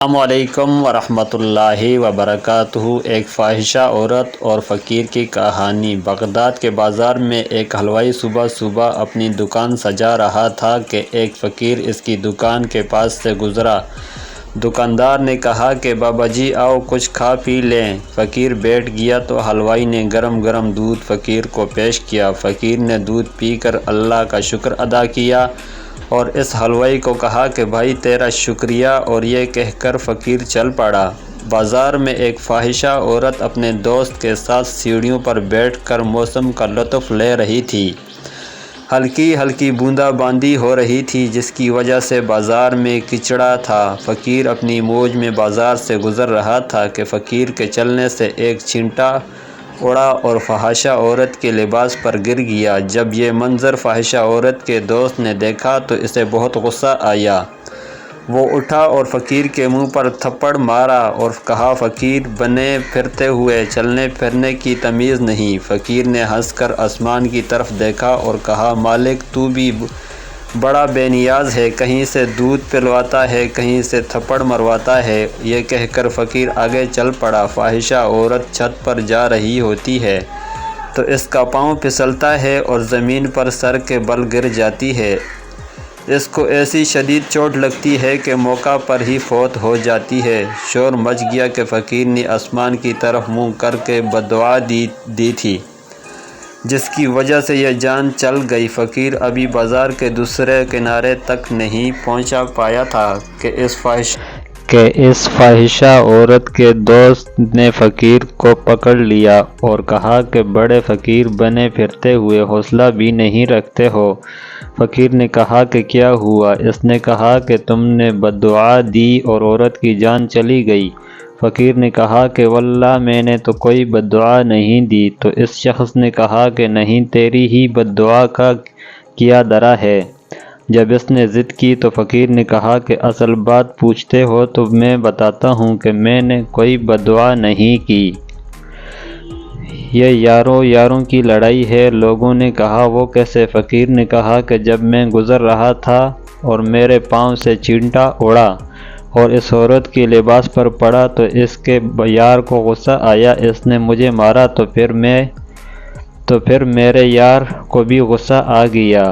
السلام علیکم ورحمۃ اللہ وبرکاتہ۔ ایک فاحشہ عورت اور فقیر کی کہانی۔ بغداد کے بازار میں ایک حلوائی صبح صبح اپنی دکان سجا رہا تھا کہ ایک فقیر اس کی دکان کے پاس سے گزرا۔ دکاندار نے کہا کہ بابا جی آؤ کچھ کھا پی لیں۔ فقیر بیٹھ گیا تو حلوائی نے گرم گرم دودھ فقیر کو پیش کیا۔ فقیر نے دودھ پی کر اللہ کا شکر ادا کیا اور اس حلوائی کو کہا کہ بھائی تیرا شکریہ، اور یہ کہہ کر فقیر چل پڑا۔ بازار میں ایک فاحشہ عورت اپنے دوست کے ساتھ سیڑھیوں پر بیٹھ کر موسم کا لطف لے رہی تھی۔ ہلکی ہلکی بوندا باندی ہو رہی تھی جس کی وجہ سے بازار میں کچڑا تھا۔ فقیر اپنی موج میں بازار سے گزر رہا تھا کہ فقیر کے چلنے سے ایک چینٹا اڑا اور فاحشہ عورت کے لباس پر گر گیا۔ جب یہ منظر فاحشہ عورت کے دوست نے دیکھا تو اسے بہت غصہ آیا۔ وہ اٹھا اور فقیر کے منہ پر تھپڑ مارا اور کہا فقیر بنے پھرتے ہوئے، چلنے پھرنے کی تمیز نہیں۔ فقیر نے ہنس کر آسمان کی طرف دیکھا اور کہا مالک تو بھی بڑا بے نیاز ہے، کہیں سے دودھ پلواتا ہے کہیں سے تھپڑ مرواتا ہے۔ یہ کہہ کر فقیر آگے چل پڑا۔ فاحشہ عورت چھت پر جا رہی ہوتی ہے تو اس کا پاؤں پھسلتا ہے اور زمین پر سر کے بل گر جاتی ہے۔ اس کو ایسی شدید چوٹ لگتی ہے کہ موقع پر ہی فوت ہو جاتی ہے۔ شور مچ گیا کہ فقیر نے آسمان کی طرف منہ کر کے بددعا دی تھی جس کی وجہ سے یہ جان چل گئی۔ فقیر ابھی بازار کے دوسرے کنارے تک نہیں پہنچ پایا تھا کہ اس فاحشہ عورت کے دوست نے فقیر کو پکڑ لیا اور کہا کہ بڑے فقیر بنے پھرتے ہوئے حوصلہ بھی نہیں رکھتے ہو۔ فقیر نے کہا کہ کیا ہوا؟ اس نے کہا کہ تم نے بددعا دی اور عورت کی جان چلی گئی۔ فقیر نے کہا کہ واللہ میں نے تو کوئی بددعا نہیں دی۔ تو اس شخص نے کہا کہ نہیں، تیری ہی بددعا کا کیا درا ہے۔ جب اس نے ضد کی تو فقیر نے کہا کہ اصل بات پوچھتے ہو تو میں بتاتا ہوں کہ میں نے کوئی بددعا نہیں کی۔ یہ یاروں کی لڑائی ہے۔ لوگوں نے کہا وہ کیسے؟ فقیر نے کہا کہ جب میں گزر رہا تھا اور میرے پاؤں سے چینٹا اڑا اور اس عورت کے لباس پر پڑا تو اس کے یار کو غصہ آیا، اس نے مجھے مارا تو پھر میرے یار کو بھی غصہ آ گیا۔